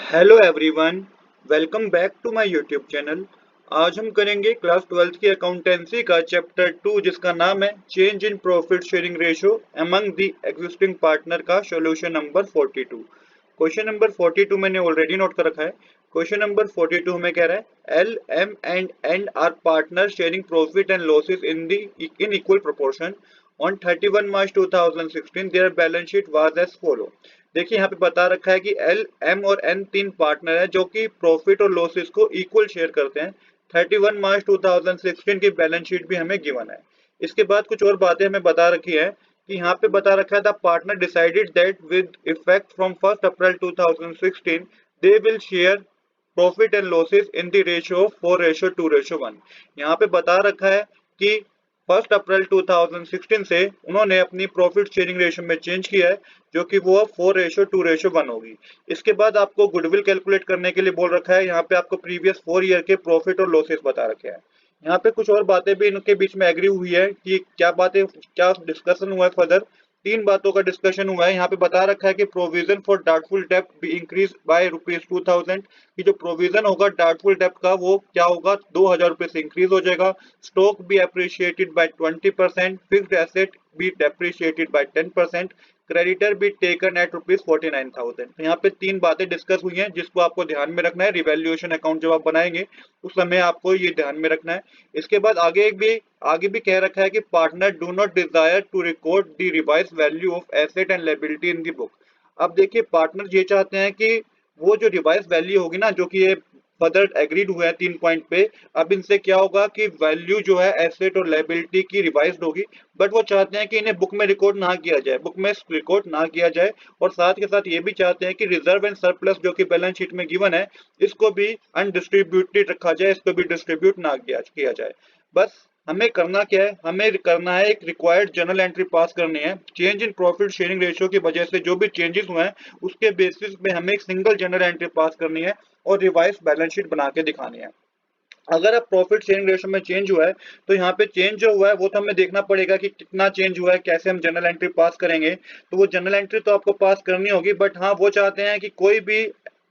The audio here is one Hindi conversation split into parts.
Hello everyone, welcome back to my YouTube channel. आज हम करेंगे क्लास 12th की अकाउंटेंसी का चैप्टर 2 जिसका नाम है change in profit sharing ratio among the existing partner का सॉल्यूशन नंबर 42। क्वेश्चन नंबर 42 मैंने ऑलरेडी नोट कर रखा है। क्वेश्चन नंबर 42 हमें कह रहा है L M and are partner sharing profit and losses in equal proportion on 31 March 2016 their balance sheet was as follow. देखिए यहाँ पे बता रखा है कि एल एम और एन तीन पार्टनर है जो कि प्रॉफिट और लॉसेस को इक्वल शेयर करते हैं। 31 मार्च 2016 की बैलेंस शीट भी हमें गिवन है। इसके बाद कुछ और बातें हमें बता रखी है कि यहाँ पे बता रखा है the partner decided that with effect from 1 April 2016 they will share profit and losses in the ratio of 4:2:1। यहाँ पे बता रखा है कि 1 अप्रैल 2016 से उन्होंने अपनी प्रॉफिट शेयरिंग रेशियो में चेंज किया है जो कि वो अब 4:2:1 होगी। इसके बाद आपको गुडविल कैलकुलेट करने के लिए बोल रखा है। यहाँ पे आपको प्रीवियस 4 ईयर के प्रॉफिट और लॉसेस बता रखे हैं। यहाँ पे कुछ और बातें भी इनके बीच में एग्री हुई है कि क्या डिस्कशन हुआ है फर्दर। तीन बातों का डिस्कशन हुआ है। यहाँ पे बता रखा है कि प्रोविजन फॉर डाउटफुल डेब्ट बी इंक्रीज बाय ₹2000 कि जो प्रोविजन होगा डाउटफुल डेब्ट का वो क्या होगा, ₹2000 से इंक्रीज हो जाएगा। Stock be appreciated by 20%, fixed asset be depreciated by 10%, creditor be taken at ₹49,000। तो यहाँ पे तीन बातें डिस्कस हुई हैं जिसको आपको ध्यान में रखना है। रिवैल्यूएशन अकाउंट जब आप बनाएंगे उस समय आपको ये ध्यान में रखना है। इसके बाद आगे भी कह रखा है कि partner do not desire to record the revise value of asset and liability in the book. अब देखिए पार्टनर ये चाहते हैं कि वो जो रिवाइज वैल्यू होगी ना, जो कि ये फर्दर एग्रीड हुआ है 3 पॉइंट पे। अब इनसे क्या होगा कि वैल्यू जो है एसेट और लायबिलिटी की रिवाइज्ड होगी, बट वो चाहते हैं कि इन्हें बुक में रिकॉर्ड ना किया जाए, बुक में रिकॉर्ड ना किया जाए। और साथ के साथ ये भी चाहते हैं कि रिजर्व एंड सरप्लस जो कि बैलेंस शीट में गिवन है इसको भी अनडिस्ट्रीब्यूटेड रखा जाए, इसको भी डिस्ट्रीब्यूट ना किया जाए। बस हमें करना क्या है, हमें करना है एक रिक्वायर्ड जर्नल एंट्री पास करनी है। Change in profit sharing ratio की वजह से जो भी चेंजेस हुए हैं उसके बेसिस पे हमें एक सिंगल जर्नल एंट्री पास करनी है और रिवाइज बैलेंस शीट बना के दिखानी है। अगर अब प्रॉफिट शेयरिंग रेशियो में चेंज हुआ है तो यहाँ पे चेंज जो हुआ है वो तो हमें देखना पड़ेगा कि कितना चेंज हुआ है, कैसे हम जनरल एंट्री पास करेंगे। तो वो जनरल एंट्री तो आपको पास करनी होगी, बट हाँ वो चाहते हैं कि कोई भी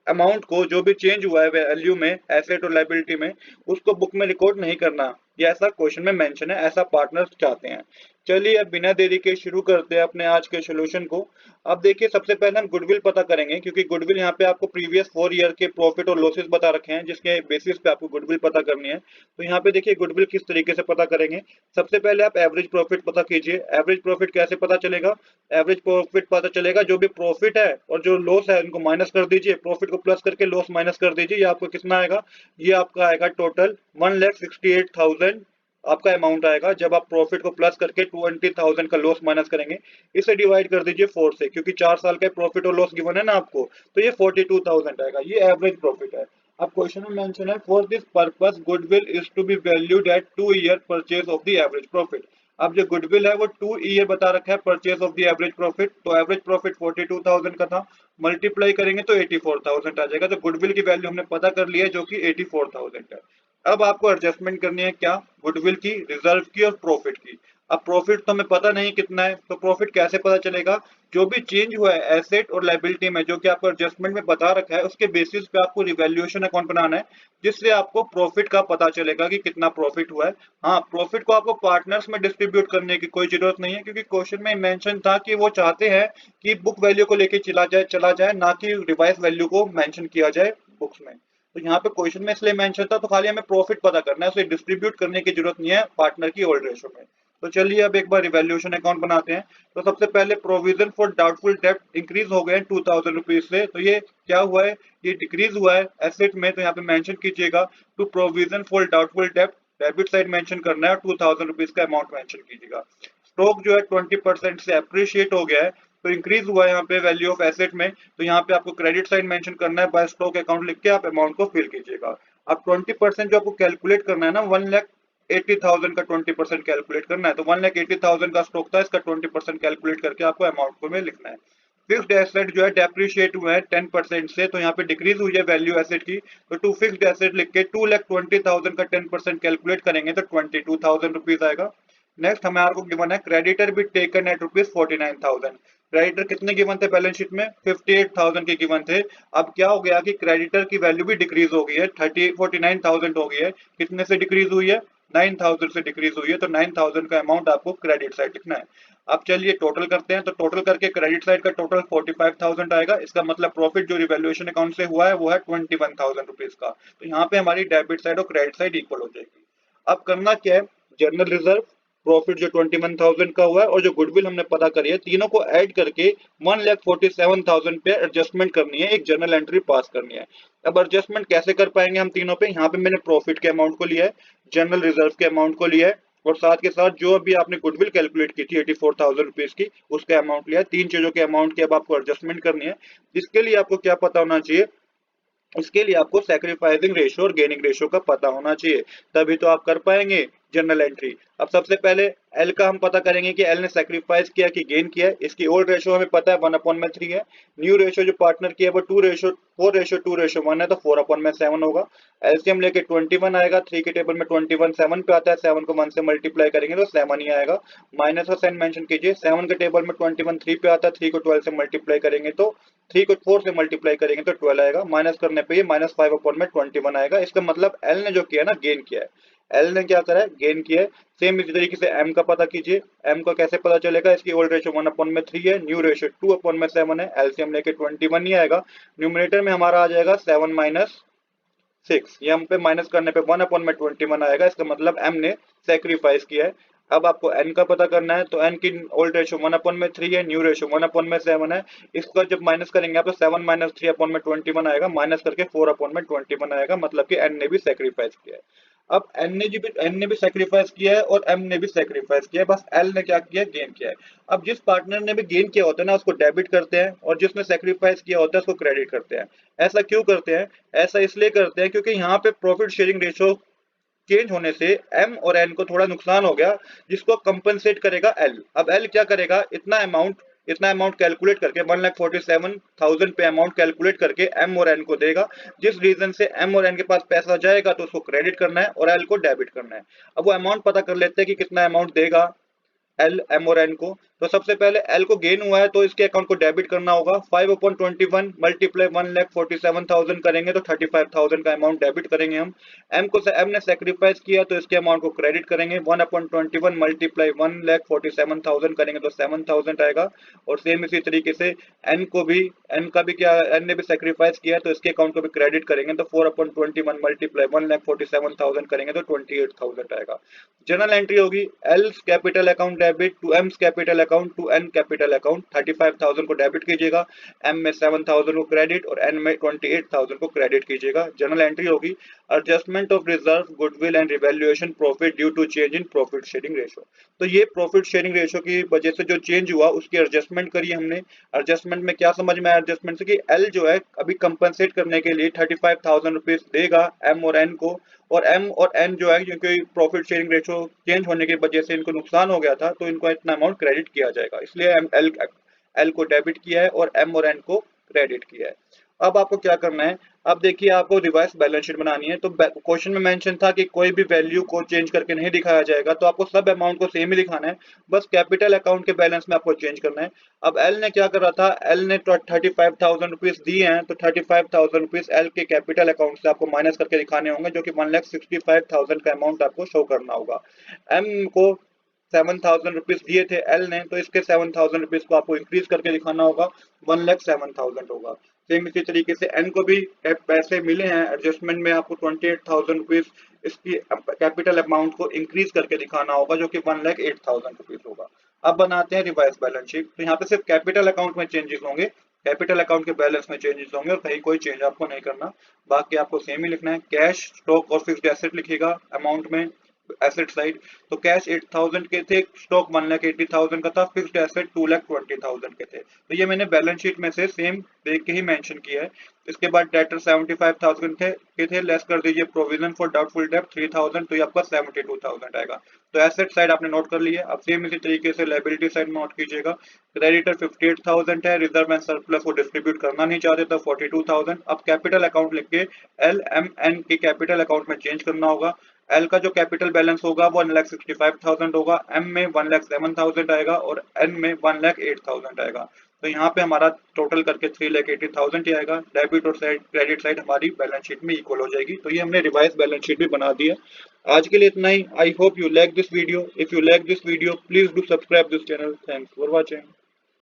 अमाउंट को जो भी चेंज हुआ है वैल्यू में एसेट और लायबिलिटी में उसको बुक में रिकॉर्ड नहीं करना, ये ऐसा क्वेश्चन में मेंशन है, ऐसा पार्टनर्स चाहते हैं। चलिए अब बिना देरी के शुरू करते हैं अपने आज के सोल्यूशन को। अब देखिए सबसे पहले हम गुडविल पता करेंगे क्योंकि गुडविल यहाँ पे आपको प्रीवियस 4 ईयर के प्रॉफिट और लॉसेस बता रखे हैं जिसके बेसिस पे आपको गुडविल पता करनी है। तो यहाँ पे देखिए गुडविल किस तरीके से पता करेंगे। सबसे पहले आप एवरेज प्रॉफिट पता कीजिए। एवरेज प्रॉफिट कैसे पता चलेगा, एवरेज प्रॉफिट पता चलेगा जो भी प्रॉफिट है और जो लॉस है उनको माइनस कर दीजिए, प्रॉफिट को प्लस करके लॉस माइनस कर दीजिए। ये आपको कितना आएगा, ये आपका आएगा टोटल 1,68,000 आपका अमाउंट आएगा जब आप प्रॉफिट को प्लस करके 20,000 का लॉस माइनस करेंगे। इसे डिवाइड कर दीजिए 4 से क्योंकि 4 साल का प्रॉफिट और लॉस गिवन है ना आपको, तो ये 42,000 आएगा। ये एवरेज प्रॉफिट है। अब क्वेश्चन में मेंशन है for this purpose goodwill is to be valued at 2 year purchase of the average profit. अब जो गुडविल है वो 2 ईयर बता रखा है purchase of the average profit. तो एवरेज प्रॉफिट 42,000 का था, मल्टीप्लाई करेंगे तो 84,000 आ जाएगा। तो गुडविल की वैल्यू हमने पता कर ली है जो कि 84,000 है। अब आपको एडजस्टमेंट करनी है क्या, गुडविल की, रिजर्व की और प्रॉफिट की। अब प्रॉफिट तो हमें पता नहीं कितना है, तो प्रॉफिट कैसे पता चलेगा, जो भी चेंज हुआ है एसेट और लायबिलिटी में जो कि आपको एडजस्टमेंट में बता रखा है उसके बेसिस पे आपको रिवैल्यूएशन अकाउंट बनाना है जिससे आपको प्रॉफिट का पता चलेगा कि कितना प्रॉफिट हुआ है। हाँ, प्रॉफिट को आपको पार्टनर्स में डिस्ट्रीब्यूट करने की कोई जरूरत नहीं है क्योंकि क्वेश्चन में मेंशन था कि वो चाहते हैं कि बुक वैल्यू को लेके चला जाए ना कि रिवाइज वैल्यू को मेंशन किया जाए बुक्स में। तो यहाँ पे क्वेश्चन में इसलिए मेंशन था, तो खाली हमें प्रॉफिट पता करना है, उसे डिस्ट्रीब्यूट करने की जरूरत नहीं है पार्टनर की ओल्ड रेशो में। तो चलिए अब एक बार रिवैल्यूएशन अकाउंट बनाते हैं। तो सबसे पहले प्रोविजन फॉर डाउटफुल डेब्ट इंक्रीज हो गए 2,000 रुपीज से, तो ये क्या हुआ है, ये डिक्रीज हुआ है एसेट में। तो यहाँ पे मेंशन कीजिएगा टू प्रोविजन फॉर डाउटफुल डेब्ट, डेबिट साइड मेंशन करना है, 2,000 रुपीज का अमाउंट मेंशन कीजिएगा। स्टॉक जो है 20% से अप्रिशिएट हो गया है, तो इंक्रीज हुआ है यहाँ पे वैल्यू ऑफ एसेट में। तो यहाँ पे आपको क्रेडिट साइड मेंशन करना है, बाय स्टॉक अकाउंट लिख के आप अमाउंट को फिल कीजिएगा। अब 20% जो आपको कैलकुलेट करना है ना, 1,80,000 का 20% कैलकुलेट करना है। तो 1,80,000 का स्टॉक था, इसका 20% कैलकुलेट करके आपको अमाउंट को में लिखना है। फिक्स्ड एसेट जो है डेप्रिशिएट हुआ है 10% से, तो यहाँ पे डिक्रीज हुई है वैल्यू एसेट की। तो टू फिक्स्ड एसेट लिख के 2,20,000 का 10% कैलकुलेट करेंगे तो 22,000 रुपीज आएगा। नेक्स्ट हमारे को गिवन है क्रेडिटर भी टेकन एट ₹49,000। क्रेडिटर कितने गिवन थे बैलेंस शीट में? 58,000 के गिवन थे। अब क्या हो गया कि क्रेडिटर की वैल्यू भी डिक्रीज हो गई है, 49,000 हो गई है। कितने से डिक्रीज हुई है? 9,000 से डिक्रीज हुई है। तो 9,000 का अमाउंट आपको क्रेडिट साइड लिखना है। अब चलिए टोटल करते हैं, तो टोटल करके क्रेडिट साइड का टोटल 45,000 आएगा। इसका मतलब प्रॉफिट जो रिवैल्यूएशन अकाउंट से हुआ है वो है 21,000 रुपीज का। तो यहाँ पे हमारी डेबिट साइड और क्रेडिट साइड इक्वल हो जाएगी। अब करना क्या है, जनरल रिजर्व, प्रॉफिट जो 21,000 का हुआ है और जो गुडविल हमने पता करी है, तीनों को ऐड करके 1,47,000 पे एडजस्टमेंट करनी है, एक जर्नल एंट्री पास करनी है। अब एडजस्टमेंट कैसे कर पाएंगे हम तीनों पे? यहाँ पे मैंने प्रॉफिट के अमाउंट को लिया है, जनरल रिजर्व के अमाउंट को लिया है, और साथ के साथ जो अभी आपने गुडविल कैलकुलेट की थी 84,000 रुपीज की, उसका अमाउंट लिया है। तीन चीजों के अमाउंट की अब आपको एडजस्टमेंट करनी है। इसके लिए आपको क्या पता होना चाहिए? उसके लिए आपको सैक्रिफाइसिंग रेशियो और गेनिंग रेशियो का पता होना चाहिए, तभी तो आप कर पाएंगे जनरल एंट्री। अब सबसे पहले एल का हम पता करेंगे कि एल ने सैक्रिफाइस किया कि गेन किया है। इसकी ओल्ड रेशियो हमें पता है 1/3 है। न्यू रेशियो जो पार्टनर की है वो 4:2:1 है, तो 4/7 होगा। एलसीएम लेके 21 आएगा। 3 के टेबल में 21 7 पे आता है, 7 को 1 से मल्टीप्लाई करेंगे तो 7 ही आएगा। माइनस का साइन मेंशन कीजिए। 7 के टेबल में 21 3 पे आता है, 3 को 12 से मल्टीप्लाई करेंगे तो 3 को 4 से मल्टीप्लाई करेंगे तो 12 आएगा। माइनस करने पे ये -5/21 आएगा। इसका मतलब एल ने जो किया ना, गेन किया है। एल ने क्या करा है? गेन किया है। सेम इसी तरीके से एम का पता कीजिए। एम का कैसे पता चलेगा? इसकी ओल्ड रेशियो 1/3 है, न्यू रेशियो 2/7 है। एलसीएम लेके 21 ही आएगा। न्यूमरेटर में हमारा आ जाएगा 7 माइनस 6, ये हम पे माइनस करने पे 1/21 आएगा। इसका मतलब एम ने सेक्रीफाइस किया है। अब आपको एन का पता करना है, तो एन की ओल्ड रेशियो 1/3 है, न्यू रेशियो 1/7 है। इसका जब माइनस करेंगे आप तो 7 माइनस 3/21 आएगा, माइनस करके 4/21 आएगा, मतलब कि एन ने भी सेक्रीफाइस किया है। अब एन ने भी सेक्रीफाइस किया है और एम ने भी सेक्रीफाइस किया है, बस एल ने क्या किया है? गेन किया है। अब जिस पार्टनर ने भी गेन किया होता है ना, उसको डेबिट करते हैं, और जिसने सेक्रीफाइस किया होता है उसको क्रेडिट करते हैं। ऐसा क्यों करते हैं? ऐसा इसलिए करते हैं क्योंकि यहाँ पे प्रॉफिट शेयरिंग रेशियो चेंज होने से एम और एन को थोड़ा नुकसान हो गया, जिसको कंपनसेट करेगा एल। अब एल क्या करेगा? इतना अमाउंट कैलकुलेट करके 1,47,000 पे अमाउंट कैलकुलेट करके एम और एन को देगा। जिस रीजन से एम और एन के पास पैसा जाएगा तो उसको क्रेडिट करना है और एल को डेबिट करना है। अब वो अमाउंट पता कर लेते हैं कि कितना अमाउंट देगा एल, एम और एन को। तो सबसे पहले एल को गेन हुआ है तो इसके अकाउंट को डेबिट करना होगा। 5/21 मल्टीप्लाई 1,47,000 करेंगे तो 35,000 का अमाउंट डेबिट करेंगे हम। एम ने सेक्रीफाइस किया तो इसके अमाउंट को क्रेडिट करेंगे। 1/21 मल्टीप्लाई 1,47,000 करेंगे तो 7,000 आएगा। और सेम इसी तरीके से एन को भी, एन का भी क्या, एन ने भी सेक्रीफाइस किया तो इसके अकाउंट को भी क्रेडिट करेंगे। तो 4/21 मल्टीप्लाई 1,47,000 करेंगे तो 28,000 आएगा। जर्नल एंट्री होगी L capital account debit to M capital account to N capital account. 35,000 को डेबिट कीजिएगा, एम में 7,000 को क्रेडिट और एन में 28,000 को क्रेडिट कीजिएगा। जर्नल एंट्री होगी adjustment of reserve, goodwill and revaluation profit due to change in profit sharing ratio. तो ये प्रॉफिट शेयरिंग रेशियो की वजह से जो चेंज हुआ उसकी एडजस्टमेंट करी हमने। एडजस्टमेंट में क्या समझ में आया? एडजस्टमेंट से कि एल जो है अभी कंपनसेट करने के लिए 35,000 रुपीज देगा एम और एन को, और एम और एन जो है क्योंकि प्रॉफिट शेयरिंग रेशियो चेंज होने की वजह से इनको नुकसान हो गया था तो इनको इतना अमाउंट क्रेडिट किया जाएगा, इसलिए एल को डेबिट किया है और एम और एन को क्रेडिट किया है। अब आपको क्या करना है? अब देखिए आपको रिवाइज बैलेंस शीट बनानी है। तो क्वेश्चन में मेंशन था कि कोई भी वैल्यू को चेंज करके नहीं दिखाया जाएगा, तो आपको सब अमाउंट को सेम ही दिखाना है, बस कैपिटल अकाउंट के बैलेंस में आपको चेंज करना है। अब एल ने क्या कर रहा था? एल ने 35,000 रुपीज दिए हैं, तो 35,000 रुपीज एल के कैपिटल अकाउंट से आपको माइनस करके दिखाने होंगे, जो कि 1,65,000 का अमाउंट आपको शो करना होगा। एम को 7,000 रुपीज दिए थे एल ने, तो इसके 7,000 रुपीज को आपको इंक्रीज करके दिखाना होगा, 1,07,000 होगा। सेम इसी तरीके से एन को भी पैसे मिले हैं एडजस्टमेंट में, आपको 28,000 रुपीज इसकी कैपिटल अमाउंट को इंक्रीज करके दिखाना होगा, जो कि 1,08,000 रुपीज होगा। अब बनाते हैं रिवाइज बैलेंस शीट। तो यहाँ पे सिर्फ कैपिटल अकाउंट में चेंजेस होंगे, कैपिटल अकाउंट के बैलेंस में चेंजेस होंगे, और कहीं कोई चेंज आपको नहीं करना। बाकी आपको सेम ही लिखना है। कैश, स्टॉक और फिक्स्ड एसेट लिखिएगा अमाउंट में, एसेट साइड। तो कैश 8,000 के थे, स्टॉक 1,80,000 का था, फिक्स्ड एसेट 2,20,000 के थे। तो ये मैंने बैलेंस शीट में से सेम देख के ही मेंशन किया है। इसके बाद डेटर 75,000 के थे, लेस कर दीजिए प्रोविजन फॉर डाउटफुल डेब्ट 3,000, तो ये आपका 72,000 आएगा। तो एसेट साइड आपने नोट कर लिया। अब सेम इसी तरीके से लायबिलिटी साइड नोट कीजिएगा। क्रेडिटर 58,000 है, रिजर्व एंड सरप्लस को डिस्ट्रीब्यूट करना नहीं चाहते तो 42,000। अब कैपिटल अकाउंट लिख के एल एम एन के कैपिटल अकाउंट में चेंज करना होगा। एल का जो कैपिटल बैलेंस होगा वो 1,65,000 होगा, एम में 1,07,000 आएगा और एन में 1,08,000 आएगा। तो यहाँ पे हमारा टोटल करके 3,80,000 ही आएगा। डेबिट और क्रेडिट साइड हमारी बैलेंस शीट में इक्वल हो जाएगी। तो ये हमने रिवाइज बैलेंस शीट भी बना दी है। आज के लिए इतना ही। I hope you like this video. If you like this video please do subscribe this channel. Thanks for watching.